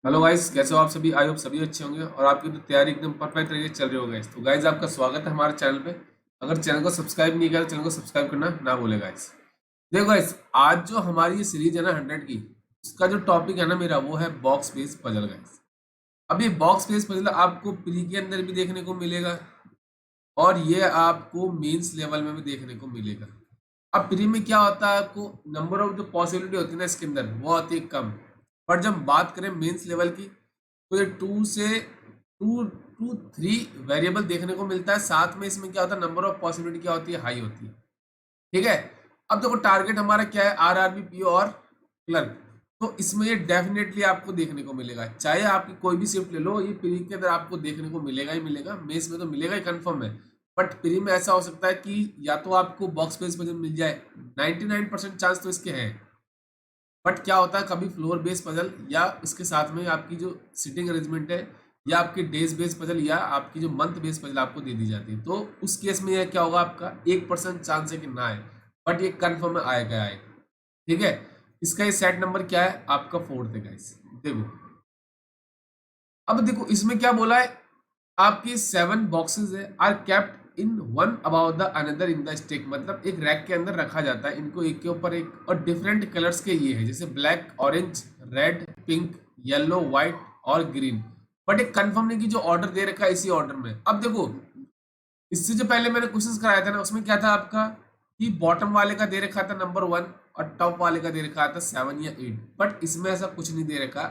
Hello guys, कैसे हो आप सभी। आई होप सभी अच्छे होंगे और आपकी तो तैयारी एकदम परफेक्ट तरीके से चल रही हो गाइस। तो गाइस, आपका स्वागत है हमारे चैनल पे। अगर चैनल को सब्सक्राइब नहीं किया तो चैनल को सब्सक्राइब करना ना भूले गाइस। देखो गाइस, आज जो हमारी ये सीरीज है ना 100 की, उसका जो टॉपिक है ना मेरा, वो है बॉक्स बेस पजल गाइस। अब ये बॉक्स बेस पजल आपको प्री के अंदर भी देखने को मिलेगा और ये आपको मेंस लेवल में भी देखने को मिलेगा। अब प्री में क्या होता है, आपको नंबर ऑफ जो पॉसिबिलिटी होती है ना इसके अंदर, वो होती है कम। पर जब बात करें मेंस लेवल की, तो ये टू थ्री वेरिएबल देखने को मिलता है। साथ में इसमें क्या होता है, नंबर ऑफ पॉसिबिलिटी क्या होती है, हाई होती है। ठीक है। अब देखो, टारगेट हमारा क्या है, आरआरबी, पीओ और क्लर्क। तो इसमें ये डेफिनेटली आपको देखने को मिलेगा, चाहे आपकी कोई भी शिफ्ट ले लो, ये प्री के अंदर आपको देखने को मिलेगा ही मिलेगा। मेंस में तो मिलेगा ही, कंफर्म है। बट प्री में ऐसा हो सकता है कि या तो आपको बॉक्स बेस पजल मिल जाए, 99% चांस तो इसके हैं। बट क्या होता है, कभी फ्लोर बेस पजल या इसके साथ में आपकी जो सिटिंग अरेंजमेंट है, या आपकी डेज बेस पजल या आपकी जो मंथ बेस पजल आपको दे दी जाती है, तो उस केस में यह क्या होगा, आपका 1% चांस है कि ना आए। बट ये कंफर्म आएगा आएगा। ठीक है। इसका ये सेट नंबर क्या है, आपका फोर्थ है गाइस। देखो, अब देखो इसमें क्या बोला है, आपकी 7 बॉक्सेस है are kept in one about the another in the stick. मतलब एक रैक के अंदर रखा जाता है इनको, एक के ऊपर एक, और डिफरेंट कलर्स के ये है, जैसे black, orange, red, pink, yellow, white और ग्रीन। बट एक कंफर्म नहीं कि जो ऑर्डर दे रखा है इसी ऑर्डर में। अब देखो, इससे जो पहले मैंने क्वेश्चंस कराया था ना, उसमें क्या था आपका, कि बॉटम वाले का दे रखा था नंबर 1 और टॉप वाले का दे रखा था 7 या 8। बट इसमें ऐसा कुछ नहीं दे रखा।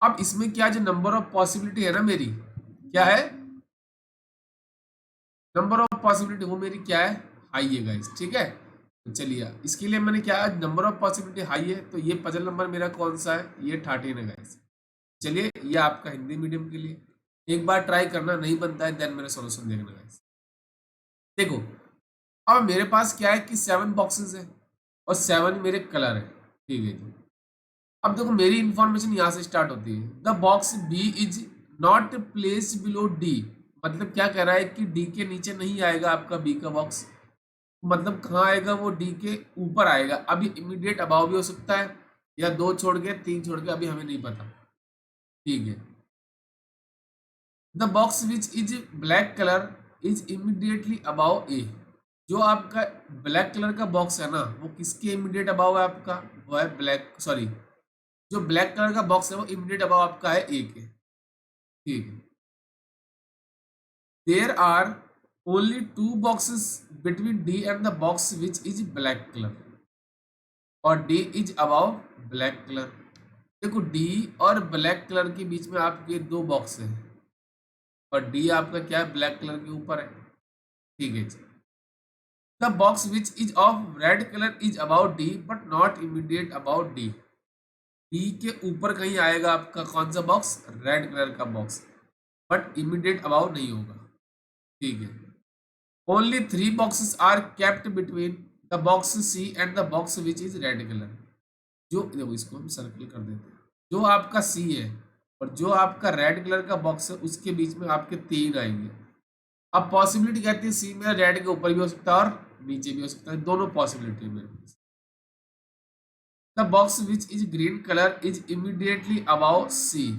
अब इसमें क्या, जो नंबर ऑफ पॉसिबिलिटी है ना मेरी, क्या है, नंबर ऑफ पॉसिबिलिटी वो मेरी क्या है, हाई है गाइस। ठीक है। तो चलिए, इसके लिए मैंने क्या, नंबर ऑफ पॉसिबिलिटी हाई है, तो ये पजल नंबर मेरा कौन सा है, ये 13 है गाइस। चलिए, ये आपका हिंदी मीडियम के लिए एक बार ट्राई करना, नहीं बनता है देन मेरा सॉल्यूशन देखना गाइस। देखो, अब मेरे पास क्या है कि 7 बॉक्सेस है और 7 मेरे कलर है। ठीक है जी। अब देखो, मेरी इंफॉर्मेशन यहाँ से स्टार्ट होती है, the box B is not place below D. मतलब क्या कह रहा है कि डी के नीचे नहीं आएगा आपका बी का बॉक्स। मतलब कहाँ आएगा, वो डी के ऊपर आएगा। अभी इमीडिएट अबाव भी हो सकता है, या 2 छोड़ के 3 छोड़ के, अभी हमें नहीं पता। ठीक है। The box which is black colour is immediately above A. जो आपका ब्लैक कलर का बॉक्स है ना, वो किसके इमीडिएट अबाव है आपका, वो है ब्लैक, सॉरी, जो ब्लैक कलर का बॉक्स है वो इमीडिएट अबाव आपका है ए के। ठीक है। There are only 2 boxes between D and the box which is black colour, और D is above black colour. देखो, डी और ब्लैक कलर के बीच में आपके 2 बॉक्स हैं, और डी आपका क्या है, ब्लैक कलर के ऊपर है। ठीक है जी। The box which is of red colour is about D but not immediate about D. D के ऊपर कहीं आएगा आपका कौन सा बॉक्स, रेड कलर का बॉक्स, बट इमीडिएट अबाउट नहीं होगा। ठीक है। Only 3 boxes are kept between the box C and the box which is red colour. जो देखो, इसको हम सर्कल कर देते हैं। जो आपका सी है और जो आपका रेड कलर का बॉक्स है, उसके बीच में आपके 3 आएंगे। अब पॉसिबिलिटी कहती है सी में रेड के ऊपर भी हो सकता है और नीचे भी हो सकता है, दोनों पॉसिबिलिटी है मेरे पास। The box which is green colour is immediately above C.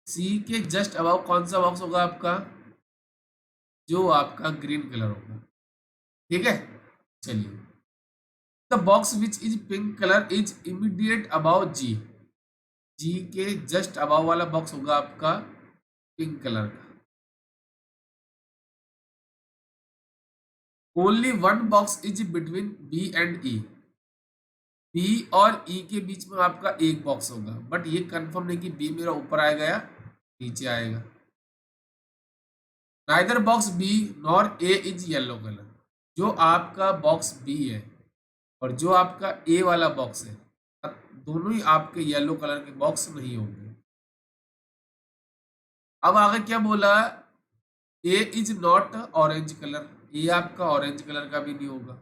C के जस्ट अबाउ कौन सा बॉक्स होगा आपका, जो आपका ग्रीन कलर होगा। ठीक है। चलिए, the box which is pink colour is immediate above G. G के जस्ट अबाव वाला बॉक्स होगा आपका पिंक कलर का। Only 1 box is between B and E. B और ई के बीच में आपका एक बॉक्स होगा, बट ये कंफर्म नहीं कि बी मेरा ऊपर आएगा या नीचे आएगा। Neither box be nor a is yellow colour. जो आपका बॉक्स बी है और जो आपका ए वाला बॉक्स है, दोनों ही आपके येलो कलर के बॉक्स नहीं होंगे। अब आगे क्या बोला, ए इज नॉट ऑरेंज कलर। ए आपका ऑरेंज कलर का भी नहीं होगा।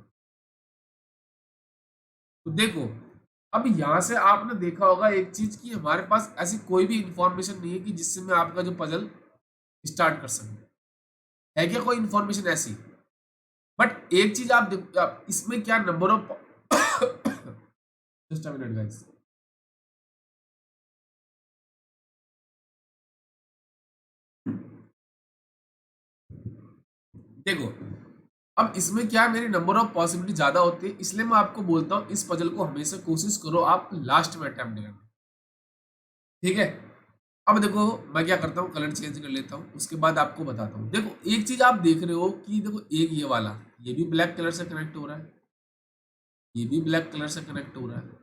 तो देखो, अब यहां से आपने देखा होगा एक चीज, कि हमारे पास ऐसी कोई भी इंफॉर्मेशन नहीं है कि जिससे मैं आपका जो पजल स्टार्ट कर सकूं। है क्या कोई इंफॉर्मेशन ऐसी। बट एक चीज आप देखो, इसमें क्या number of just a minute guys. देखो, अब इसमें क्या मेरी नंबर ऑफ पॉसिबिलिटी ज्यादा होती है, इसलिए मैं आपको बोलता हूँ इस पजल को हमेशा कोशिश करो आप लास्ट में अटेम्प्ट करना। ठीक है। अब देखो, मैं क्या करता हूँ, कलर चेंज कर लेता हूँ, उसके बाद आपको बताता हूँ। देखो एक चीज आप देख रहे हो कि देखो, एक ये वाला, ये भी ब्लैक कलर से कनेक्ट हो रहा है, ये भी ब्लैक कलर से कनेक्ट हो रहा है।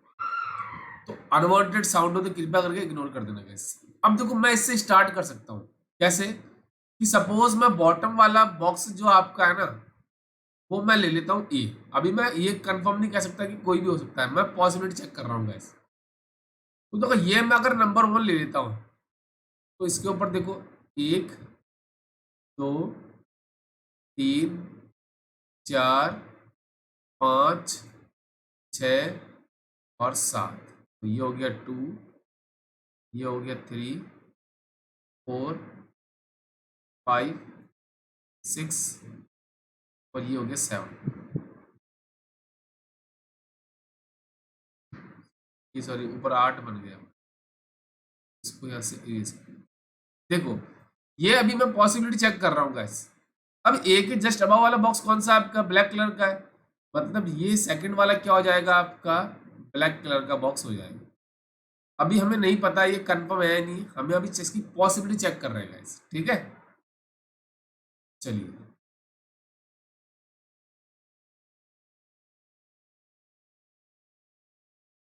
तो अनवांटेड साउंड हो तो कृपया करके इग्नोर कर देना गाइस। अब देखो, मैं इससे स्टार्ट कर सकता हूँ। कैसे? कि सपोज मैं बॉटम वाला बॉक्स जो आपका है ना, वो मैं ले लेता हूँ ए। अभी मैं ये कंफर्म नहीं कह सकता कि कोई भी हो सकता है, मैं पॉसिबिलिटी चेक कर रहा हूँ गाइस। तो देखो, ये मैं अगर नंबर वन ले लेता हूँ, तो इसके ऊपर देखो, एक, दो, तीन, चार, पाँच, छ और सात। तो ये हो गया टू, ये हो गया थ्री, फोर, फाइव, सिक्स और ये हो गया सेवन। ये सॉरी, ऊपर आठ बन गया। इसको यहाँ से इरेज कर। देखो, ये अभी मैं पॉसिबिलिटी चेक कर रहा हूँ गाइस। अब ए के जस्ट अबव वाला बॉक्स कौन सा आपका? ब्लैक कलर का है। मतलब ये सेकंड वाला क्या हो जाएगा आपका? ब्लैक कलर का बॉक्स हो जाएगा। अभी हमें नहीं पता ये कंफर्म है नहीं, हमें अभी इसकी पॉसिबिलिटी चेक कर रहे हैं गाइस। ठीक है, चलिए।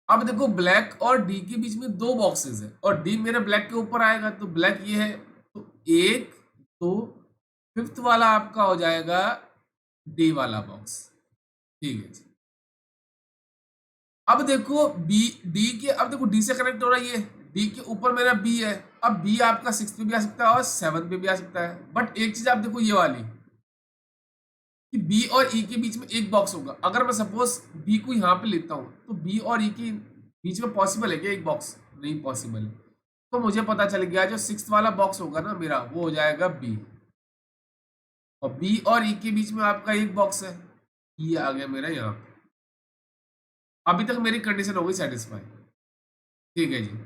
अब देखो, ब्लैक और डी के बीच में दो बॉक्सेस है और डी मेरे ब्लैक के ऊपर आएगा, तो ब्लैक ये है, तो एक, तो फिफ्थ वाला आपका हो जाएगा डी वाला बॉक्स। ठीक है जी। अब देखो बी, डी के, अब देखो डी से कनेक्ट हो रहा है ये, डी के ऊपर मेरा बी है। अब बी आपका सिक्स पे भी आ सकता है और सेवन पे भी आ सकता है, बट एक चीज आप देखो ये वाली, कि बी और ई के बीच में एक बॉक्स होगा। अगर मैं सपोज बी को यहाँ पे लेता हूँ, तो बी और ई के बीच में पॉसिबल है क्या एक बॉक्स? नहीं पॉसिबल है। तो मुझे पता चल गया जो सिक्स वाला बॉक्स होगा ना मेरा, वो हो जाएगा बी। और बी और ई के बीच में आपका एक बॉक्स है, ये आ गया मेरा यहाँ पे। अभी तक मेरी कंडीशन हो गई सेटिस्फाई। ठीक है जी।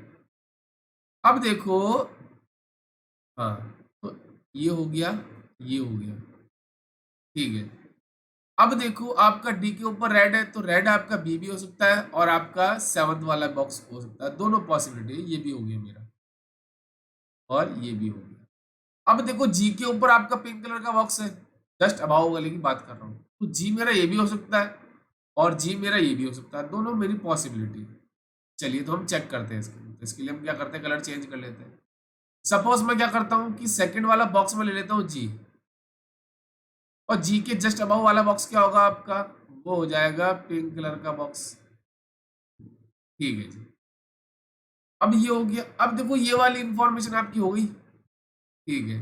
अब देखो, हाँ, तो ये हो गया, ये हो गया। ठीक है। अब देखो, आपका डी के ऊपर रेड है, तो रेड आपका बी भी हो सकता है और आपका सेवंथ वाला बॉक्स हो सकता है, दोनों पॉसिबिलिटी। ये भी हो गया मेरा और ये भी हो गया। अब देखो, जी के ऊपर आपका पिंक कलर का बॉक्स है, जस्ट अबाव वाले की बात कर रहा हूँ, तो जी मेरा ये भी हो सकता है और जी मेरा ये भी हो सकता है, दोनों मेरी पॉसिबिलिटी। चलिए, तो हम चेक करते हैं इसके लिए। तो इसके लिए हम क्या करते हैं, कलर चेंज कर लेते हैं। सपोज मैं क्या करता हूँ कि सेकंड वाला बॉक्स में ले लेता हूँ जी, और जी के जस्ट अबव वाला बॉक्स क्या होगा आपका? वो हो जाएगा पिंक कलर का बॉक्स। ठीक है जी। अब ये हो गया। अब देखो, ये वाली इंफॉर्मेशन आपकी हो गई। ठीक है।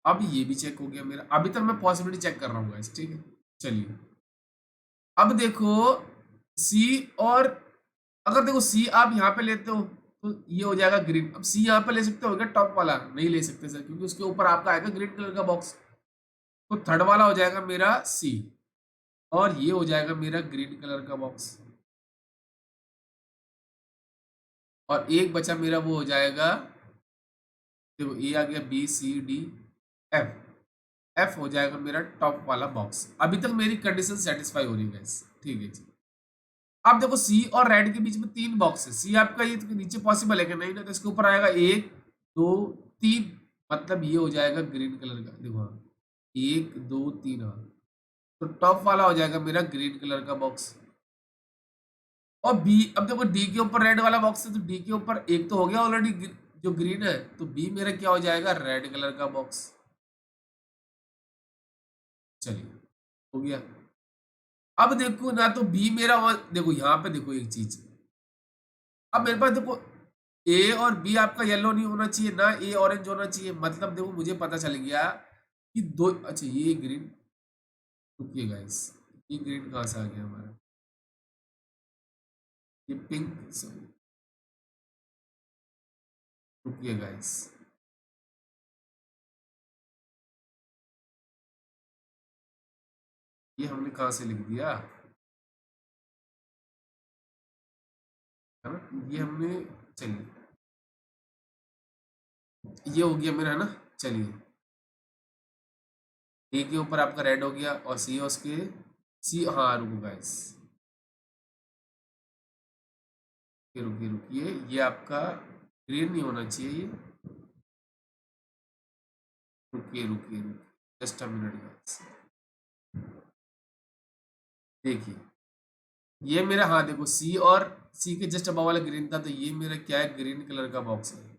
अब ये भी चेक हो गया मेरा। अभी तक मैं पॉसिबिलिटी चेक कर रहा हूँ गाइस। ठीक है, चलिए। अब देखो, सी और, अगर देखो सी आप यहाँ पे लेते हो, तो ये हो जाएगा ग्रीन। अब सी यहाँ पे ले सकते हो क्या? टॉप वाला नहीं ले सकते सर, क्योंकि उसके ऊपर आपका आएगा ग्रीन कलर का बॉक्स। तो थर्ड वाला हो जाएगा मेरा सी और ये हो जाएगा मेरा ग्रीन कलर का बॉक्स। और एक बचा मेरा, वो हो जाएगा, देखो ए आ गया, B C D F. F हो जाएगा मेरा टॉप वाला बॉक्स। अभी तक मेरी कंडीशन सेटिस्फाई हो रही है guys। ठीक है जी। अब देखो, सी और रेड के बीच में तीन बॉक्स है। सी आपका ये तो नीचे पॉसिबल है कि नहीं ना? तो इसके ऊपर आएगा एक, दो, तीन। मतलब ये हो जाएगा ग्रीन कलर का। देखो, हाँ, एक, दो, तीन, हाँ। तो टॉप वाला हो जाएगा मेरा ग्रीन कलर का बॉक्स। और बी, अब देखो डी के ऊपर रेड वाला बॉक्स है, तो डी के ऊपर एक तो हो गया ऑलरेडी जो ग्रीन है, तो बी मेरा क्या हो जाएगा? रेड कलर का बॉक्स। चलिए, हो गया। अब देखो ना, तो बी मेरा, देखो यहाँ पे देखो एक चीज, अब मेरे पास देखो ए और बी आपका येलो नहीं होना चाहिए ना, ए ऑरेंज होना चाहिए। मतलब देखो, मुझे पता चल गया कि दो, अच्छा ये ग्रीन, रुकिए गाइस, ये ग्रीन कहाँ से आ गया हमारा? ये पिंक, सॉरी, रुकिए गाइस। ये हमने कहाँ से लिख दिया है ना? ये हमने, चलिए, ये हो गया मेरा है ना। चलिए, ए के ऊपर आपका रेड हो गया और सी है उसके सी, हाँ रुको गाइस, रुकिए रुकिए, ये आपका ग्रीन नहीं होना चाहिए ये, रुकिए रुकिए रुकिए जस्ट अ मिनट गाइस। देखिए ये मेरा, हाँ देखो सी और सी के जस्ट अबव वाला ग्रीन था, तो ये मेरा क्या है, ग्रीन कलर का बॉक्स है।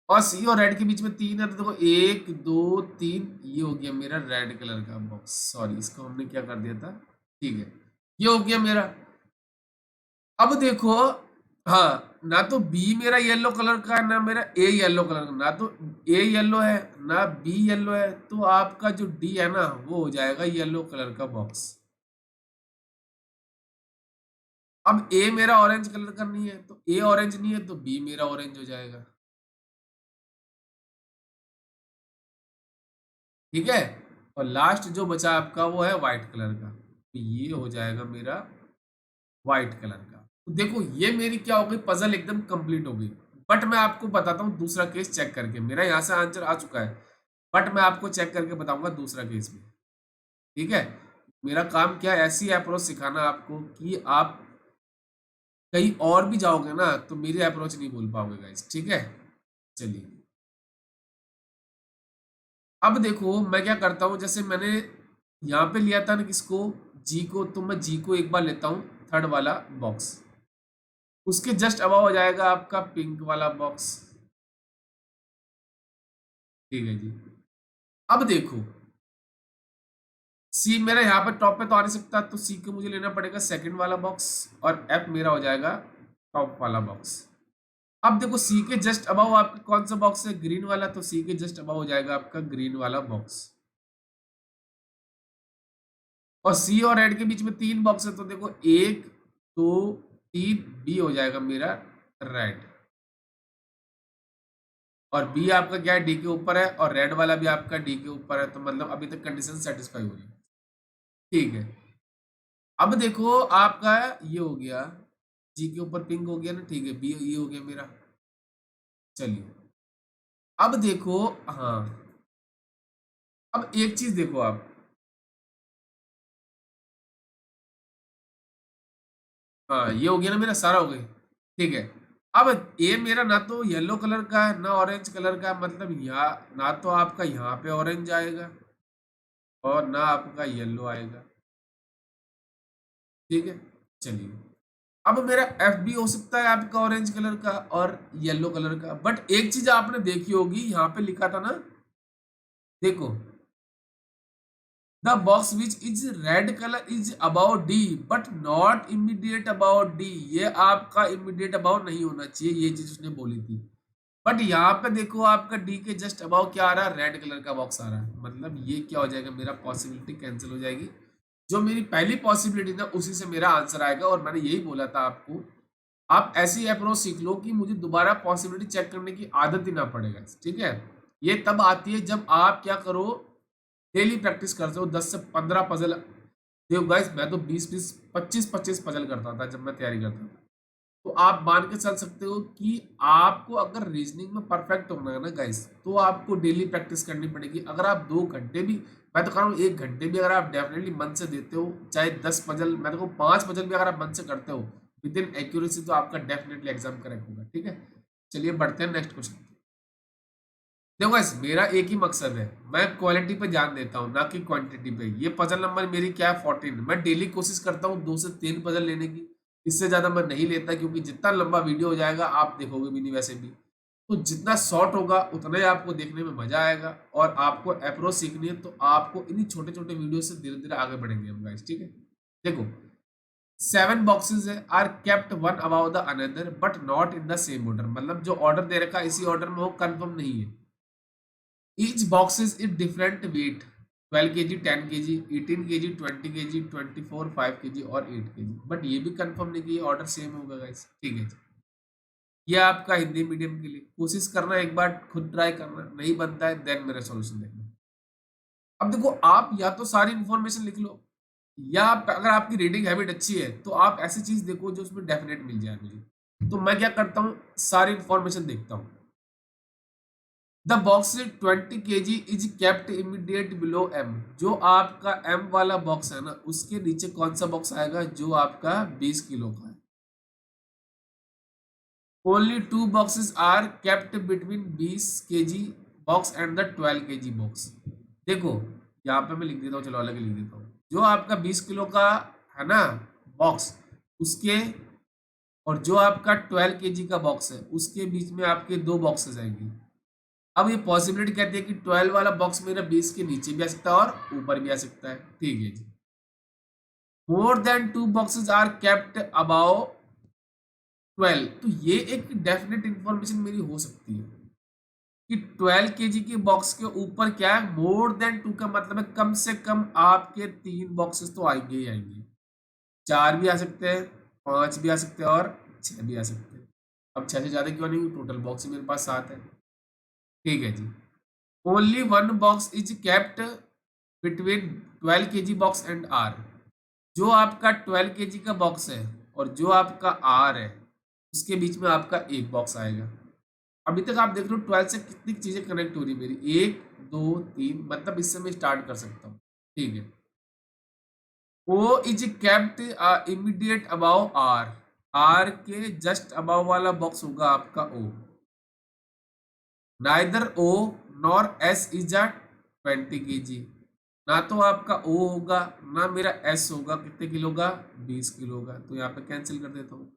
और सी और रेड के बीच में तीन है, तो देखो एक दो तीन, ये हो गया मेरा रेड कलर का बॉक्स। सॉरी इसको हमने क्या कर दिया था, ठीक है, ये हो गया मेरा। अब देखो, हाँ ना तो बी मेरा येलो कलर का है, ना मेरा ए येलो कलर का, ना तो ए येलो है ना बी येलो है, तो आपका जो डी है ना वो हो जाएगा येलो कलर का बॉक्स। अब ए मेरा ऑरेंज कलर का नहीं है, तो ए ऑरेंज नहीं है तो बी मेरा ऑरेंज हो जाएगा। ठीक है, और लास्ट जो बचा आपका वो है व्हाइट कलर का, तो ये हो जाएगा मेरा व्हाइट कलर का। तो देखो ये मेरी क्या हो गई, पजल एकदम कंप्लीट हो गई। बट मैं आपको बताता हूँ दूसरा केस चेक करके, मेरा यहाँ से आंसर आ चुका है, बट मैं आपको चेक करके बताऊंगा दूसरा केस में। ठीक है, मेरा काम क्या है, ऐसी अप्रोच सिखाना आपको कि आप कहीं और भी जाओगे ना तो मेरी अप्रोच नहीं भूल पाओगे गाइस। ठीक है, चलिए अब देखो मैं क्या करता हूँ, जैसे मैंने यहाँ पे लिया था ना किसको, जी को, तो मैं जी को एक बार लेता हूँ, थर्ड वाला बॉक्स, उसके जस्ट अबव हो जाएगा आपका पिंक वाला बॉक्स। ठीक है जी, अब देखो सी मेरा यहाँ पर टॉप पे तो आ नहीं सकता, तो सी को मुझे लेना पड़ेगा सेकंड वाला बॉक्स, और एफ मेरा हो जाएगा टॉप वाला बॉक्स। अब देखो सी के जस्ट अबव आपका कौन सा बॉक्स है, ग्रीन वाला, तो सी के जस्ट अबव हो जाएगा आपका ग्रीन वाला बॉक्स। और सी और रेड के बीच में तीन बॉक्स है, तो देखो एक दो तीन, बी हो जाएगा मेरा रेड। और बी आपका क्या है, डी के ऊपर है, और रेड वाला भी आपका डी के ऊपर है, तो मतलब अभी तक कंडीशन सेटिस्फाई हो रही है। ठीक है, अब देखो आपका ये हो गया, जी के ऊपर पिंक हो गया ना, ठीक है, बी ये हो गया मेरा। चलिए अब देखो, हाँ अब एक चीज देखो आप, हाँ ये हो गया ना मेरा, सारा हो गई। ठीक है, अब ये मेरा ना तो येलो कलर का है ना ऑरेंज कलर का है, मतलब यहाँ ना तो आपका यहाँ पे ऑरेंज आएगा और ना आपका येलो आएगा। ठीक है, चलिए अब मेरा एफ भी हो सकता है आपका ऑरेंज कलर का और येलो कलर का, बट एक चीज आपने देखी होगी, यहाँ पे लिखा था ना, देखो the box which is red colour is about D but not immediate about D, ये आपका इमीडिएट अबाउट नहीं होना चाहिए, ये चीज उसने बोली थी। बट यहाँ पे देखो आपका डी के जस्ट अबाउ क्या आ रहा है, रेड कलर का बॉक्स आ रहा है, मतलब ये क्या हो जाएगा, मेरा पॉसिबिलिटी कैंसिल हो जाएगी। जो मेरी पहली पॉसिबिलिटी था उसी से मेरा आंसर आएगा, और मैंने यही बोला था आपको, आप ऐसी अप्रोच सीख लो कि मुझे दोबारा पॉसिबिलिटी चेक करने की आदत ही ना पड़ेगा। ठीक है, ये तब आती है जब आप क्या करो, डेली प्रैक्टिस करते हो, 10 से 15 पजल। देखो गाइस मैं तो 20-20 25-25 पजल करता था जब मैं तैयारी करता था, तो आप मान के चल सकते हो कि आपको अगर रीजनिंग में परफेक्ट होना है ना गाइस, तो आपको डेली प्रैक्टिस करनी पड़ेगी। अगर आप 2 घंटे भी, मैं तो कह रहा हूँ 1 घंटे भी अगर आप डेफिनेटली मन से देते हो, चाहे 10 पजल, मैं तो 5 पजल भी अगर आप मन से करते हो विद इन एक्यूरेसी, तो आपका डेफिनेटली एग्जाम करेक्ट होगा। ठीक है, चलिए बढ़ते हैं नेक्स्ट क्वेश्चन। देखो गाइस मेरा एक ही मकसद है, मैं क्वालिटी पे ध्यान देता हूँ ना कि क्वांटिटी पे। ये पजल नंबर मेरी क्या है, 14। मैं डेली कोशिश करता हूँ 2 से 3 पजल लेने की, इससे ज्यादा मैं नहीं लेता, क्योंकि जितना लंबा वीडियो हो जाएगा आप देखोगे भी नहीं वैसे भी, तो जितना शॉर्ट होगा उतना ही आपको देखने में मजा आएगा। और आपको अप्रोच सीखनी है तो आपको इन्हीं छोटे छोटे वीडियो से धीरे धीरे आगे बढ़ेंगे हम गाइस। ठीक है, देखो 7 बॉक्सेस है, are kept one above the another but not in the same order, मतलब जो ऑर्डर दे रखा है इसी ऑर्डर में, वो कंफर्म नहीं है। Each box is in different weight, 12 kg, 10 kg, 18 kg, 20 kg, 24, 5 kg और 8 kg, बट ये भी कंफर्म नहीं कि ये ऑर्डर सेम होगा गाइस। ठीक है, ये आपका हिंदी मीडियम के लिए कोशिश करना, एक बार खुद ट्राई करना, नहीं बनता है देन मेरा सॉल्यूशन देखना। अब देखो आप या तो सारी इन्फॉर्मेशन लिख लो, या अगर आपकी रीडिंग हैबिट अच्छी है तो आप ऐसी चीज देखो जो उसमें डेफिनेट मिल जाए मुझे। तो मैं क्या करता हूँ, सारी इन्फॉर्मेशन देखता हूँ। The box 20 kg is kept immediate below M. जो आपका एम वाला बॉक्स है ना, उसके नीचे कौन सा बॉक्स आएगा? जो आपका 20 किलो का है। Only two boxes are kept between 20 kg box and the 12 kg box. देखो, यहाँ पे मैं लिख देता हूँ, चलो अलग ही लिख देता हूँ। जो आपका 20 किलो का है ना बॉक्स, उसके और जो आपका 12 kg का बॉक्स है, उसके बीच में आपके दो बॉक्सेस आएंगे। अब ये पॉसिबिलिटी कहती है कि 12 वाला बॉक्स मेरा 20 के नीचे भी आ सकता है और ऊपर भी आ सकता है। ठीक है जी। More than two boxes are kept above 12। तो ये एक डेफिनेट इंफॉर्मेशन मेरी हो सकती है कि 12 kg के बॉक्स के ऊपर क्या है, मोर देन टू का मतलब है कम से कम आपके 3 बॉक्सेस तो आएंगे ही आएंगे। 4 भी आ सकते हैं, 5 भी आ सकते हैं और 6 भी आ सकते हैं। अब 6 से ज्यादा क्यों नहीं? टोटल बॉक्स मेरे पास 7 है। ठीक है जी। Only one box is kept between 12 kg box and R. जो आपका 12 kg का बॉक्स है और जो आपका आर है, उसके बीच में आपका एक बॉक्स आएगा। अभी तक आप देख रहे हो 12 से कितनी चीजें कनेक्ट हो रही है मेरी, 1 2 3, मतलब इससे मैं स्टार्ट कर सकता हूँ। ठीक है। O is kept immediate above R. R के जस्ट अबाउ वाला बॉक्स होगा आपका O. Neither O nor S is a 20 kg। ना तो आपका ओ होगा ना मेरा एस होगा। कितने किलो का? 20 किलो का। तो यहाँ पे कैंसिल कर देता हूँ।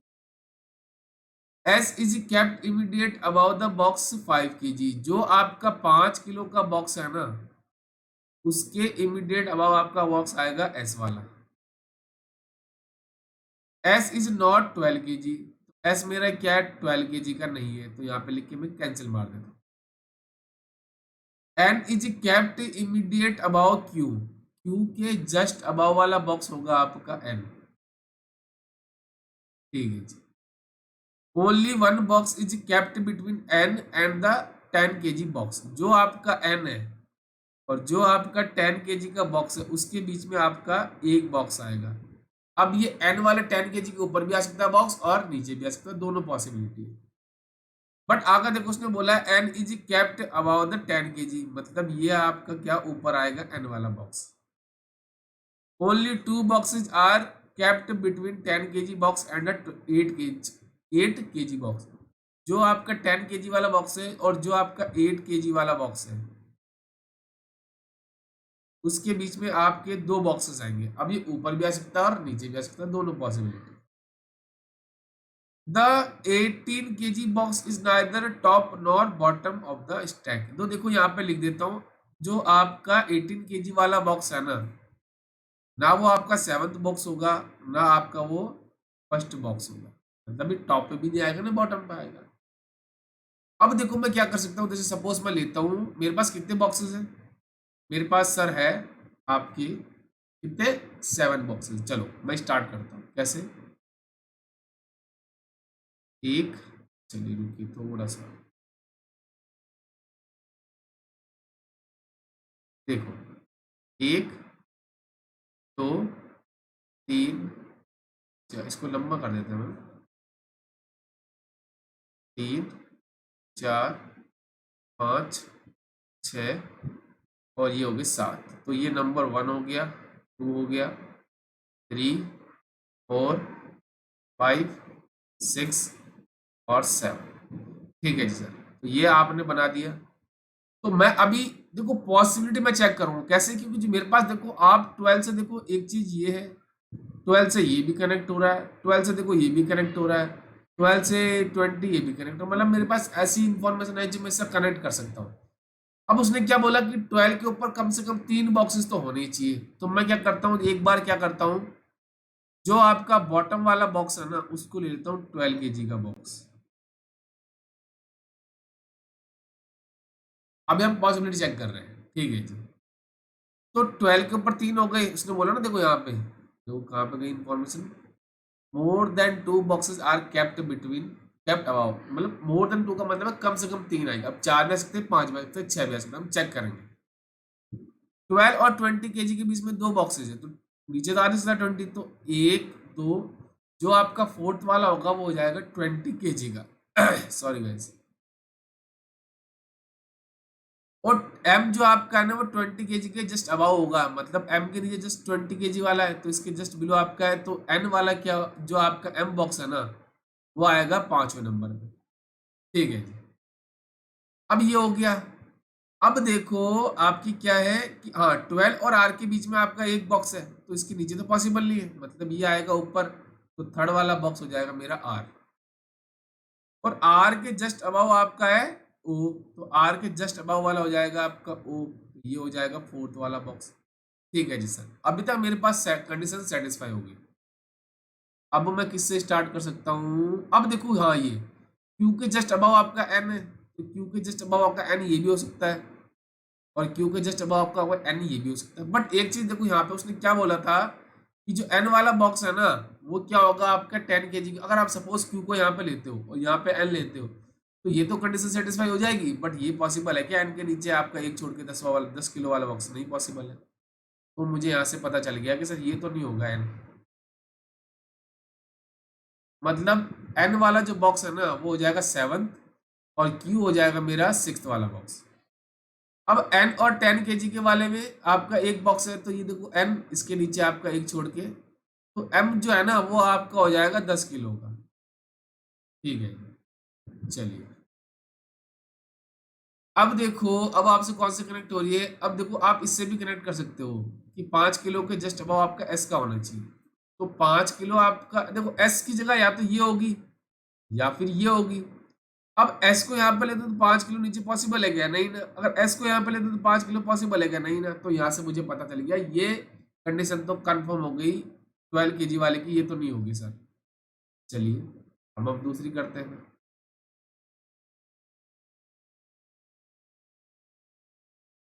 S is kept immediate about the box 5 kg। जो आपका 5 किलो का बॉक्स है ना, उसके इमीडिएट अबाउ आपका बॉक्स आएगा एस वाला। S is not 12 kg। S मेरा क्या है? 12 kg का नहीं है, तो यहाँ पे लिख के मैं कैंसिल मार देता हूँ। N is kept immediate above Q. Q के जस्ट अबाउ वाला बॉक्स होगा आपका एन। ठीक है जी। Only one box is kept between N and the 10 kg box. जो आपका एन है और जो आपका 10 kg का बॉक्स है, उसके बीच में आपका एक बॉक्स आएगा। अब ये एन वाले 10 kg के ऊपर भी आ सकता है बॉक्स और नीचे भी आ सकता है, दोनों पॉसिबिलिटी है। बट अगर देखो उसने बोला N is kept above the 10 kg, मतलब ये आपका क्या ऊपर आएगा एन वाला box. Only two boxes are kept between 10 kg box and 8 kg box. जो आपका 10 kg वाला बॉक्स है और जो आपका 8 kg वाला बॉक्स है, उसके बीच में आपके दो बॉक्सेस आएंगे। अब ये ऊपर भी आ सकता है और नीचे भी आ सकता है, दोनों possibility. The 18 kg box is neither top nor bottom of the stack. तो देखो यहाँ पे लिख देता हूँ, जो आपका 18 kg वाला बॉक्स है ना, ना वो आपका 7th बॉक्स होगा, ना आपका वो फर्स्ट बॉक्स होगा। मतलब ये टॉप पे भी नहीं आएगा ना बॉटम पे आएगा। अब देखो मैं क्या कर सकता हूँ, जैसे सपोज मैं लेता हूँ, मेरे पास कितने बॉक्सेस हैं? मेरे पास सर है आपकी कितने? 7 बॉक्सेस। चलो मैं स्टार्ट करता हूँ। कैसे? एक, चलिए रुकिए थोड़ा सा, देखो, एक, दो, तीन, चार, इसको लंबा कर देते हैं मैं। 3 4 5 6 और ये हो गए 7। तो ये नंबर 1 हो गया, 2 हो गया, 3 4 5 6 और 7। ठीक है जी सर। तो ये आपने बना दिया। तो मैं अभी देखो पॉसिबिलिटी मैं चेक करूंगा कैसे, क्योंकि जो मेरे पास देखो आप 12 से देखो एक चीज ये है, 12 से ये भी कनेक्ट हो रहा है, 12 से देखो ये भी कनेक्ट हो रहा है, 12 से 20 ये भी कनेक्ट हो, मतलब मेरे पास ऐसी इंफॉर्मेशन है जो मैं इससे कनेक्ट कर सकता हूँ। अब उसने क्या बोला कि 12 के ऊपर कम से कम 3 बॉक्सेस तो होने ही चाहिए। तो मैं क्या करता हूँ, एक बार क्या करता हूँ, जो आपका बॉटम वाला बॉक्स है ना, उसको ले लेता हूँ 12 kg का बॉक्स। अभी हम पॉसिबिलिटी चेक कर रहे हैं। ठीक है जी। तो 12 के ऊपर 3 हो गए, उसने बोला ना, देखो यहाँ पे, देखो कहाँ पे गई information. More than two boxes are kept between, kept above, मतलब मोर देन टू का मतलब है कम से कम 3 आएगा। अब 4 भी आ सकते हैं, 5 भी आ सकते हैं, 6 भी आ सकते हैं, हम चेक करेंगे। 12 और 20 kg के बीच में दो बॉक्सेज है, तो नीचे तो आ नहीं सकता 20, तो एक, दो, जो आपका फोर्थ वाला होगा वो हो जाएगा 20 kg का। Sorry guys. और एम जो आपका है ना वो 20 kg के जस्ट अबाव होगा, मतलब एम के नीचे जस्ट 20 kg वाला है तो इसके जस्ट बिलो आपका है, तो एन वाला क्या जो आपका एम बॉक्स है ना वो आएगा 5वें नंबर पे। ठीक है जी, अब ये हो गया। अब देखो आपकी क्या है कि हाँ 12 और आर के बीच में आपका एक बॉक्स है तो इसके नीचे तो पॉसिबल नहीं है, मतलब ये आएगा ऊपर, तो थर्ड वाला बॉक्स हो जाएगा मेरा आर। और आर के जस्ट अबव आपका है ओ, तो आर के जस्ट अबव वाला हो जाएगा आपका ओ, तो ये हो जाएगा फोर्थ वाला बॉक्स। ठीक है जी सर, अभी तक मेरे पास कंडीशन सेटिस्फाई होगी। अब मैं किससे स्टार्ट कर सकता हूँ, अब देखो हाँ ये क्यू के जस्ट अबव आपका एन है, तो क्यू के जस्ट अबव आपका एन ये भी हो सकता है, और क्यू के जस्ट अबव आपका एन ये भी हो सकता है। बट एक चीज देखो यहाँ पे उसने क्या बोला था कि जो एन वाला बॉक्स है ना वो क्या होगा आपका 10 kg। अगर आप सपोज क्यू को यहाँ पे लेते हो और यहाँ पे एन लेते हो तो ये तो कंडीशन सेटिस्फाई हो जाएगी, बट ये पॉसिबल है कि एन के नीचे आपका एक छोड़ के 10 किलो वाला बॉक्स नहीं पॉसिबल है। तो मुझे यहाँ से पता चल गया कि सर ये तो नहीं होगा एन, मतलब एन वाला जो बॉक्स है ना वो हो जाएगा 7th और क्यू हो जाएगा मेरा 6th वाला बॉक्स। अब एन और 10 kg के वाले में आपका एक बॉक्स है तो ये देखो एन इसके नीचे आपका एक छोड़ के, तो एम जो है ना वो आपका हो जाएगा 10 किलो का। ठीक है, चलिए अब देखो अब आपसे कौन से कनेक्ट हो रही है। अब देखो आप इससे भी कनेक्ट कर सकते हो कि 5 किलो के जस्ट अबाव आपका एस का होना चाहिए। तो 5 किलो आपका देखो एस की जगह या तो ये होगी या फिर ये होगी। अब एस को यहाँ पे लेते तो 5 किलो नीचे पॉसिबल है क्या, नहीं ना। अगर एस को यहाँ पे लेते तो 5 किलो पॉसिबल है क्या, नहीं ना। तो यहाँ से मुझे पता चल गया ये कंडीशन तो कंफर्म हो गई 12 kg वाले की, ये तो नहीं होगी सर। चलिए अब हम दूसरी करते हैं।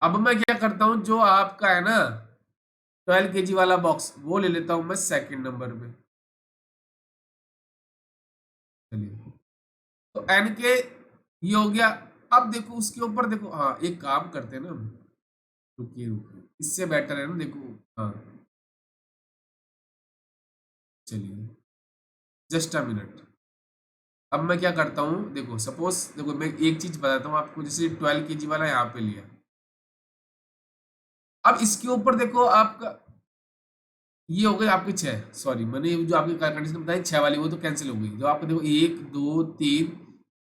अब मैं क्या करता हूँ जो आपका है ना 12 kg वाला बॉक्स वो ले लेता हूँ मैं सेकंड नंबर पे। चलिए तो एन के ये हो गया। अब देखो उसके ऊपर देखो हाँ एक काम करते हैं ना हम, रुकिए रुकिए इससे बेटर है ना देखो। हाँ चलिए जस्ट अ मिनट। अब मैं क्या करता हूँ देखो सपोज देखो मैं एक चीज बताता हूँ आपको, जैसे 12 kg वाला यहाँ पे लिया। अब इसके ऊपर देखो आपका ये हो गई आपकी 6, सॉरी मैंने जो आपकी कंडीशन बताई 6 वाली वो तो कैंसिल हो गई। जो आपको देखो 1 2 3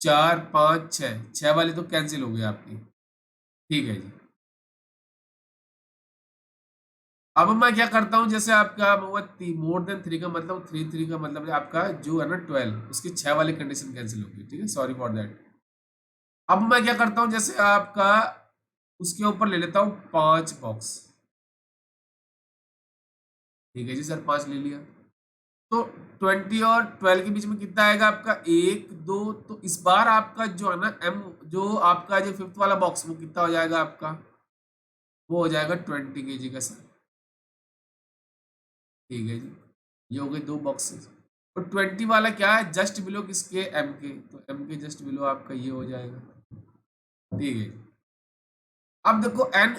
4 5 6, 6 वाली तो कैंसिल हो गई आपकी। ठीक है जी, अब मैं क्या करता हूँ जैसे आपका मोर देन 3 का मतलब 3 का मतलब आपका जो है ना 12 उसकी 6 वाली कंडीशन कैंसिल होगी। ठीक है, सॉरी फॉर दैट। अब मैं क्या करता हूँ जैसे आपका उसके ऊपर ले लेता हूँ 5 बॉक्स। ठीक है जी सर, 5 ले लिया। तो 20 और 12 के बीच में कितना आएगा आपका 1 2, तो इस बार आपका जो है ना एम जो आपका जो फिफ्थ वाला बॉक्स वो कितना हो जाएगा आपका, वो हो जाएगा 20 kg का सर। ठीक है जी, ये हो गए 2 बॉक्सेस। और 20 वाला क्या है जस्ट बिलो किसके एम के, तो एम के जस्ट बिलो आपका ये हो जाएगा। ठीक है, अब देखो एन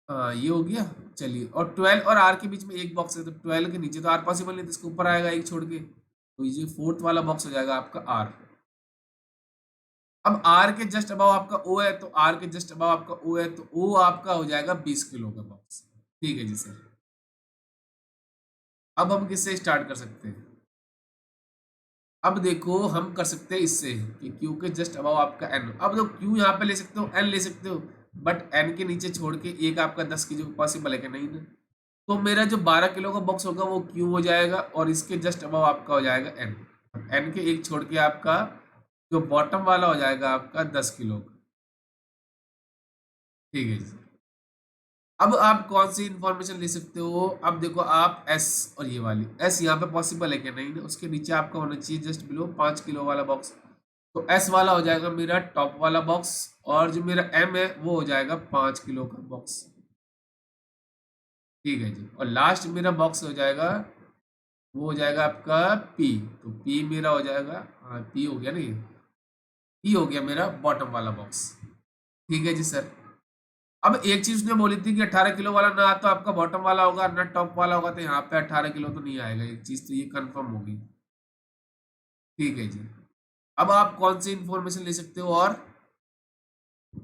हाँ ये हो गया। चलिए और 12 और आर के बीच में एक बॉक्स है तो 12 के नीचे तो आर पॉसिबल नहीं, तो इसके ऊपर आएगा एक छोड़ के, तो ये फोर्थ वाला बॉक्स हो जाएगा आपका आर। अब आर के जस्ट अबाव आपका ओ है तो आर के जस्ट अबाव आपका ओ है तो ओ आपका हो जाएगा 20 किलो का बॉक्स। ठीक है जी सर, अब हम किससे स्टार्ट कर सकते हैं। अब देखो हम कर सकते हैं इससे कि क्यू के जस्ट अबाव आपका एन। अब तो क्यू यहाँ पे ले सकते हो एन ले सकते हो, बट एन के नीचे छोड़ के एक आपका 10 की जो पॉसिबल है कि नहीं ना। तो मेरा जो 12 किलो का बॉक्स होगा वो क्यू हो जाएगा और इसके जस्ट अबाव आपका हो जाएगा एन। एन के एक छोड़ के आपका जो बॉटम वाला हो जाएगा आपका 10 किलो का। ठीक है जी, अब आप कौन सी इंफॉर्मेशन ले सकते हो। अब देखो आप एस और ये वाली एस यहाँ पे पॉसिबल है क्या, नहीं ना। उसके नीचे आपका होना चाहिए जस्ट बिलो 5 किलो वाला बॉक्स, तो एस वाला हो जाएगा मेरा टॉप वाला बॉक्स। और जो मेरा एम है वो हो जाएगा 5 किलो का बॉक्स। ठीक है जी, और लास्ट मेरा बॉक्स हो जाएगा वो हो जाएगा आपका पी, तो पी मेरा हो जाएगा हाँ पी हो गया नहीं, पी हो गया मेरा बॉटम वाला बॉक्स। ठीक है जी सर, अब एक चीज उसने बोली थी कि 18 किलो वाला ना तो आपका बॉटम वाला होगा ना टॉप वाला होगा, तो यहाँ पे 18 किलो तो नहीं आएगा, एक चीज तो ये कंफर्म होगी। ठीक है जी, अब आप कौन सी इंफॉर्मेशन ले सकते हो और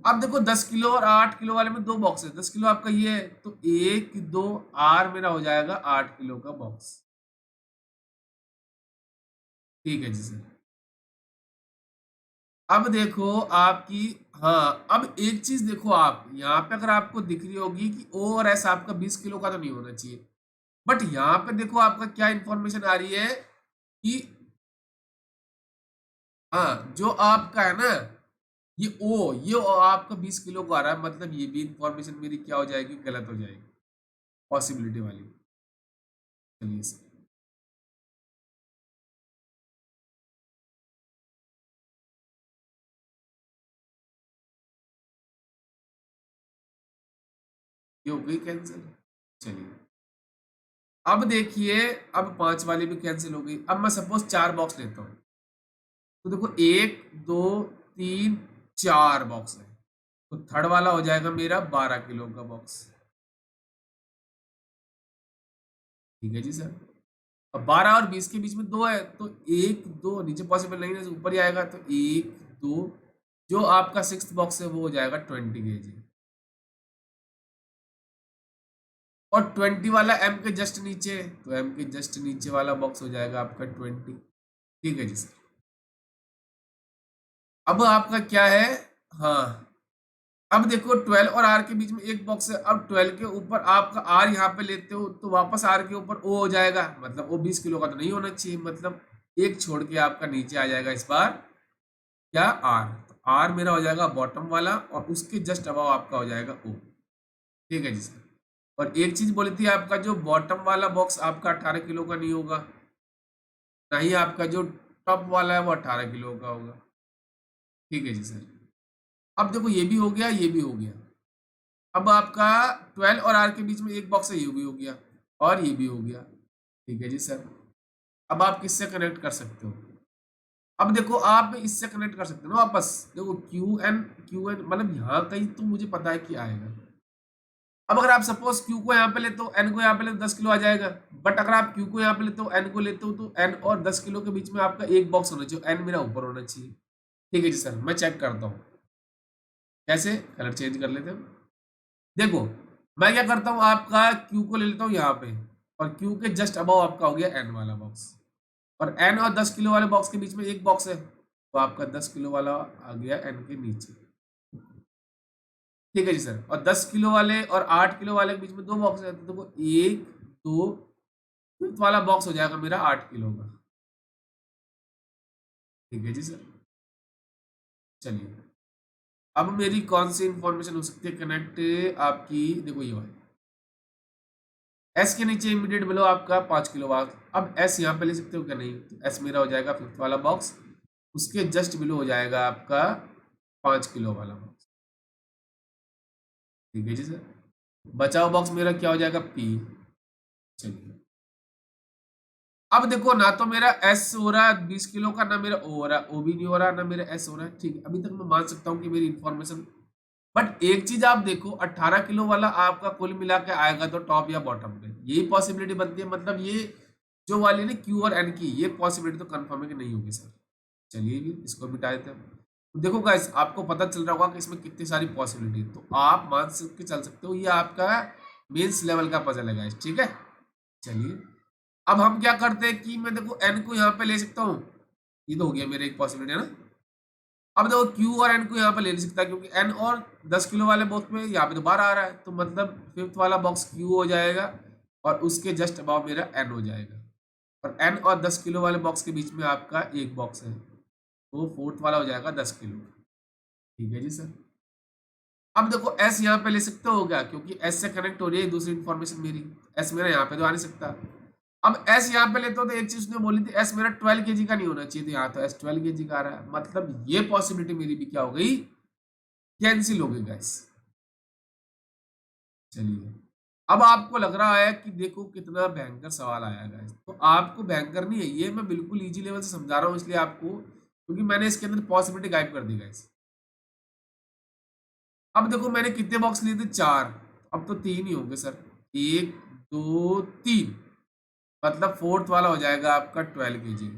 अब देखो 10 किलो और 8 किलो वाले में दो बॉक्स है, 10 किलो आपका ये है, तो 1 2 आर मेरा हो जाएगा 8 किलो का बॉक्स। ठीक है जी सर। अब देखो आपकी, हाँ अब एक चीज देखो, आप यहाँ पे अगर आपको दिख रही होगी कि ओ और एस आपका 20 किलो का तो नहीं होना चाहिए, बट यहाँ पे देखो आपका क्या इंफॉर्मेशन आ रही है कि हाँ जो आपका है ना, ये आपका 20 किलो को आ रहा है, मतलब ये भी इंफॉर्मेशन मेरी क्या हो जाएगी, गलत हो जाएगी, पॉसिबिलिटी वाली। चलिए सर, ये हो गई कैंसिल। चलिए अब देखिए, अब 5 वाली भी कैंसिल हो गई। अब मैं सपोज 4 बॉक्स लेता हूँ, तो देखो 1 2 3 4 बॉक्स है, तो थर्ड वाला हो जाएगा मेरा 12 किलो का बॉक्स। ठीक है जी सर। अब 12 और 20 के बीच में दो है, तो 1 2 नीचे पॉसिबल नहीं है, ऊपर ही आएगा, तो 1 2, जो आपका सिक्स बॉक्स है वो हो जाएगा 20 kg। और 20 वाला एम के जस्ट नीचे, तो एम के जस्ट नीचे वाला बॉक्स हो जाएगा आपका 20। ठीक है जी सर। अब आपका क्या है, हाँ अब देखो 12 और आर के बीच में एक बॉक्स है, अब 12 के ऊपर आपका आर यहाँ पे लेते हो, तो वापस आर के ऊपर ओ हो जाएगा, मतलब वो 20 किलो का तो नहीं होना चाहिए, मतलब एक छोड़ के आपका नीचे आ जाएगा इस बार क्या, आर। तो आर मेरा हो जाएगा बॉटम वाला, और उसके जस्ट अबाव आपका हो जाएगा ओ। ठीक है जी सर। और एक चीज बोली थी, आपका जो बॉटम वाला बॉक्स आपका 18 किलो का नहीं होगा, ना ही आपका जो टॉप वाला है वो 18 किलो का होगा। ठीक है जी सर। अब देखो ये भी हो गया, ये भी हो गया। अब आपका 12 और आर के बीच में एक बॉक्स है, ये भी हो गया, और ये भी हो गया। ठीक है जी सर। अब आप किससे कनेक्ट कर सकते हो, अब देखो आप इससे कनेक्ट कर सकते हो ना वापस। देखो क्यू एन मतलब यहाँ कहीं तो मुझे पता है कि आएगा। अब अगर आप सपोज क्यू को यहाँ पे लेते हो, एन को यहाँ पे लेते हो, 10 किलो आ जाएगा। बट अगर आप क्यू को यहाँ पे लेते हो, एन को लेते हो, तो एन और 10 किलो के बीच में आपका एक बॉक्स होना चाहिए, एन मेरा ऊपर होना चाहिए। ठीक है जी सर, मैं चेक करता हूँ कैसे, कलर चेंज कर लेते हैं। देखो मैं क्या करता हूँ, आपका क्यू को ले लेता हूँ यहाँ पे, और क्यू के जस्ट अबव आपका हो गया एन वाला बॉक्स, और एन और 10 किलो वाले बॉक्स के बीच में एक बॉक्स है, तो आपका 10 किलो वाला आ गया एन के नीचे। ठीक है जी सर। और 10 किलो वाले और 8 किलो वाले के बीच में दो बॉक्स है, तो देखो एक दो, फिफ्थ वाला बॉक्स हो जाएगा मेरा 8 किलो का। ठीक है जी सर। चलिए अब मेरी कौन सी इंफॉर्मेशन हो सकती है कनेक्ट, आपकी देखो ये वाली, एस के नीचे इमीडिएट बिलो आपका 5 किलो वाट। अब एस यहाँ पे ले सकते हो क्या, नहीं, तो एस मेरा हो जाएगा फिफ्थ वाला बॉक्स, उसके जस्ट बिलो हो जाएगा आपका 5 किलो वाला बॉक्स। ठीक है जी सर। बचा हुआ बॉक्स मेरा क्या हो जाएगा, पी। चलिए अब देखो, ना तो मेरा एस हो रहा है 20 किलो का, ना मेरा ओ हो रहा है, ओ भी नहीं हो रहा, ना मेरा एस हो रहा है। ठीक है, अभी तक मैं मान सकता हूँ कि मेरी इंफॉर्मेशन, बट एक चीज आप देखो, 18 किलो वाला आपका कुल मिला के आएगा तो टॉप या बॉटम पे, यही पॉसिबिलिटी बनती है, मतलब ये जो वाली ना क्यू और एन की, ये पॉसिबिलिटी तो कंफर्म है कि नहीं होगी सर। चलिए भी इसको मिटा देते हैं। तो देखो गाइस, आपको पता चल रहा होगा कि इसमें कितनी सारी पॉसिबिलिटी है, तो आप मान के चल सकते हो ये आपका मेंस लेवल का पजल है गाइस। ठीक है, चलिए अब हम क्या करते हैं कि मैं देखो एन को यहाँ पे ले सकता हूँ, ये तो हो गया मेरा एक पॉसिबिलिटी है ना। अब देखो क्यू और एन को यहाँ पे ले नहीं सकता, क्योंकि एन और 10 किलो वाले बॉक्स में यहाँ पे तो 12 आ रहा है, तो मतलब फिफ्थ वाला बॉक्स क्यू हो जाएगा, और उसके जस्ट अबाव मेरा एन हो जाएगा। और एन और 10 किलो वाले बॉक्स के बीच में आपका एक बॉक्स है, तो फोर्थ वाला हो जाएगा 10 किलो। ठीक है जी सर। अब देखो एस यहाँ पे ले सकते हो क्या, क्योंकि एस से कनेक्ट हो रही है दूसरी इन्फॉर्मेशन मेरी, एस मेरा यहाँ पे तो आ नहीं सकता। अब एस यहाँ पे लेते हो, तो एक चीज उसने बोली थी, एस मेरा 12 kg का नहीं होना चाहिए, तो यहाँ तो एस 12 kg का आ रहा है, मतलब ये पॉसिबिलिटी मेरी भी क्या हो गई, कैंसिल हो गई गैस। चलिए अब आपको लग रहा है कि देखो कितना भयंकर सवाल आया गैस, तो आपको भयंकर नहीं है ये, मैं बिल्कुल इजी लेवल से समझा रहा हूँ इसलिए आपको, क्योंकि मैंने इसके अंदर पॉसिबिलिटी गाइड कर दी गैस। अब देखो मैंने कितने बॉक्स लिए थे, 4, अब तो 3 ही होंगे सर, 1 2 3, मतलब फोर्थ वाला हो जाएगा आपका 12 kg।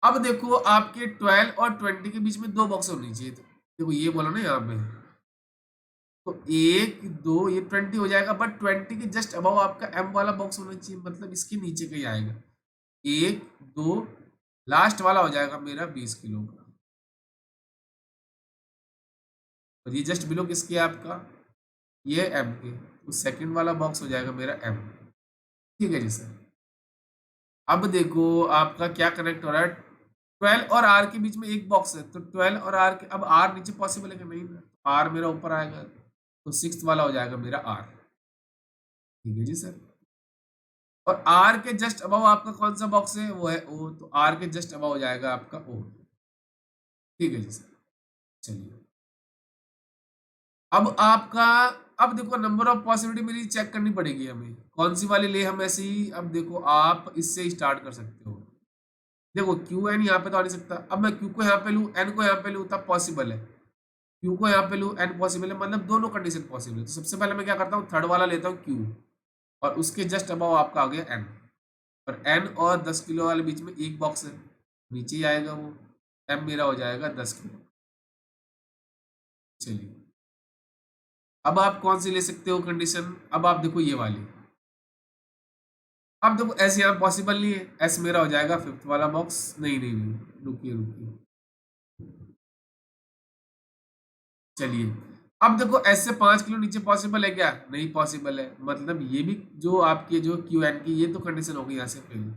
अब देखो आपके 12 और 20 के बीच में दो बॉक्स होनी चाहिए। तो देखो ये बोला ना यहाँ पे, तो एक दो ये 20 हो जाएगा, बट 20 के जस्ट अबव आपका एम वाला बॉक्स होना चाहिए, मतलब इसके नीचे का ही आएगा। एक दो लास्ट वाला हो जाएगा मेरा 20 किलो का, और ये जस्ट बिलो किसके है आपका, ये एम के, तो सेकंड वाला बॉक्स हो जाएगा मेरा एम। ठीक है जी सर। अब देखो आपका क्या कनेक्ट हो रहा है, 12 और आर के बीच में एक बॉक्स है, तो 12 और आर के, अब आर नीचे पॉसिबल है कि नहीं, आर मेरा ऊपर आएगा, तो सिक्स वाला हो जाएगा मेरा आर। ठीक है जी सर। और आर के जस्ट अबव आपका कौन सा बॉक्स है, वो है ओ, तो आर के जस्ट अबव हो जाएगा आपका ओ। ठीक है जी सर। चलिए अब आपका, अब देखो नंबर ऑफ पॉसिबिलिटी मेरी चेक करनी पड़ेगी हमें, कौन सी वाली ले हम ऐसे ही। अब देखो आप इससे स्टार्ट कर सकते हो। देखो क्यू एन यहाँ पे तो आ नहीं सकता, अब मैं क्यू को यहाँ पे लूँ एन को यहाँ पे लूँ तब पॉसिबल है, क्यू को यहाँ पे लूँ एन पॉसिबल है, मतलब दोनों कंडीशन पॉसिबल है। तो सबसे पहले मैं क्या करता हूँ, थर्ड वाला लेता हूँ क्यू, और उसके जस्ट अबाव आपका आ गया एन, और एन और 10 किलो वाले बीच में एक बॉक्स है, नीचे ही आएगा वो, एम मेरा हो जाएगा 10 किलो। चलिए अब आप कौन सी ले सकते हो कंडीशन, अब आप देखो ये वाली। अब देखो एस यहाँ पॉसिबल नहीं है, एस मेरा हो जाएगा फिफ्थ वाला बॉक्स, नहीं नहीं नहीं, रुकिए रुकिए, चलिए अब देखो एस से 5 किलो नीचे पॉसिबल है क्या, नहीं पॉसिबल है, मतलब ये भी जो आपके जो क्यू एन की ये तो कंडीशन होगी यहाँ से फेल।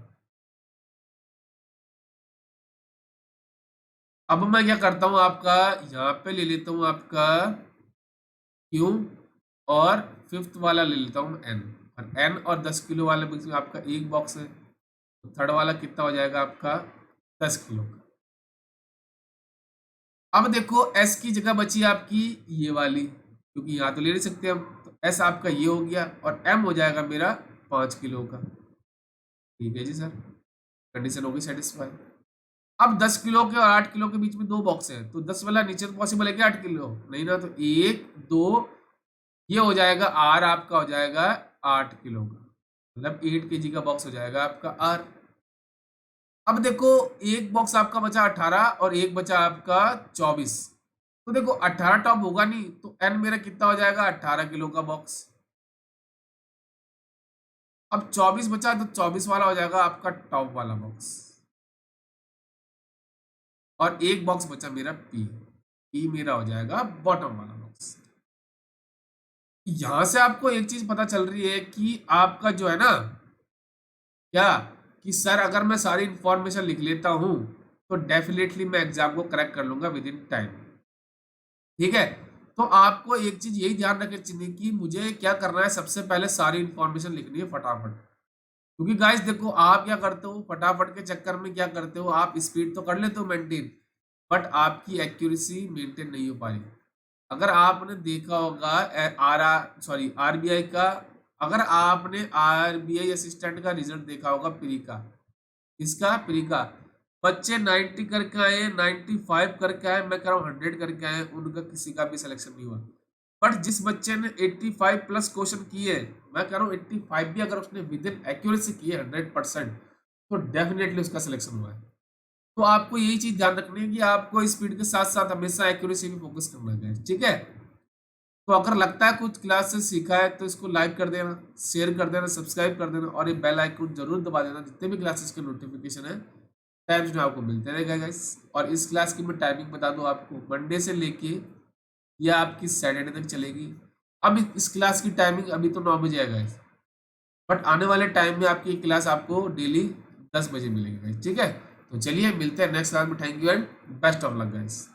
अब मैं क्या करता हूँ आपका, यहाँ पे ले लेता हूँ आपका क्यू, और फिफ्थ वाला ले लेता हूँ एन, और एन और 10 किलो वाले बीच में आपका एक बॉक्स है, तो थर्ड वाला कितना हो जाएगा आपका 10 किलो का। अब देखो एस की जगह बची आपकी ये वाली, क्योंकि यहाँ तो ले नहीं सकते हम, तो एस आपका ये हो गया, और एम हो जाएगा मेरा 5 किलो का। ठीक है जी सर, कंडीशन होगी सेटिस्फाई। अब 10 किलो के और 8 किलो के बीच में दो बॉक्स है, तो 10 वाला नीचे तो पॉसिबल है क्या 8 किलो, नहीं ना, तो एक दो ये हो जाएगा आर, आपका हो जाएगा 8 किलो का, मतलब 8 kg का बॉक्स हो जाएगा आपका आर। अब देखो एक बॉक्स आपका बचा 18 और एक बचा आपका 24, तो देखो 18 टॉप होगा नहीं, तो एन मेरा कितना हो जाएगा 18 किलो का बॉक्स। अब 24 बचा, तो 24 वाला हो जाएगा आपका टॉप वाला बॉक्स, और एक बॉक्स बचा मेरा पी, पी मेरा हो जाएगा बॉटम वाला बॉक्स। यहां से आपको एक चीज पता चल रही है कि आपका जो है ना, क्या, कि सर अगर मैं सारी इंफॉर्मेशन लिख लेता हूं तो डेफिनेटली मैं एग्जाम को क्रैक कर लूंगा विद इन टाइम। ठीक है, तो आपको एक चीज यही ध्यान रखनी चाहिए कि मुझे क्या करना है, सबसे पहले सारी इंफॉर्मेशन लिखनी है फटाफट। क्योंकि गाइस देखो आप क्या करते हो, फटाफट के चक्कर में क्या करते हो, आप स्पीड तो कर लेते हो मेंटेन, बट आपकी एक्यूरेसी मेंटेन नहीं हो पाई। अगर आपने देखा होगा आरबीआई का, अगर आपने आरबीआई असिस्टेंट का रिजल्ट देखा होगा प्री का, इसका प्री का, बच्चे 90 करके आए, 95 करके आए, मैं कह रहा हूँ 100 करके आए, उनका किसी का भी सिलेक्शन नहीं हुआ। बट जिस बच्चे ने 85 प्लस क्वेश्चन किए, मैं कह रहा हूँ 85 भी अगर उसने विद इन एक्यूरेसी किए 100%, तो डेफिनेटली उसका सिलेक्शन हुआ है। तो आपको यही चीज ध्यान रखनी है कि आपको स्पीड के साथ साथ हमेशा एक्यूरेसी भी फोकस करना है, ठीक है। तो अगर लगता है कुछ क्लास से सीखा है तो इसको लाइक कर देना, शेयर कर देना, सब्सक्राइब कर देना, और ये बेल आइकन जरूर दबा देना, जितने भी क्लासेस के नोटिफिकेशन है टाइम्स में आपको मिलते रहेगा गाइस। और इस क्लास की मैं टाइमिंग बता दूं आपको, मंडे से लेके यह आपकी सैटरडे तक चलेगी। अब इस क्लास की टाइमिंग अभी तो 9 बजे है गाइस, बट आने वाले टाइम में आपकी क्लास आपको डेली 10 बजे मिलेगी गाइस, ठीक है। तो चलिए मिलते हैं नेक्स्ट क्लास में, thank you and best of luck guys.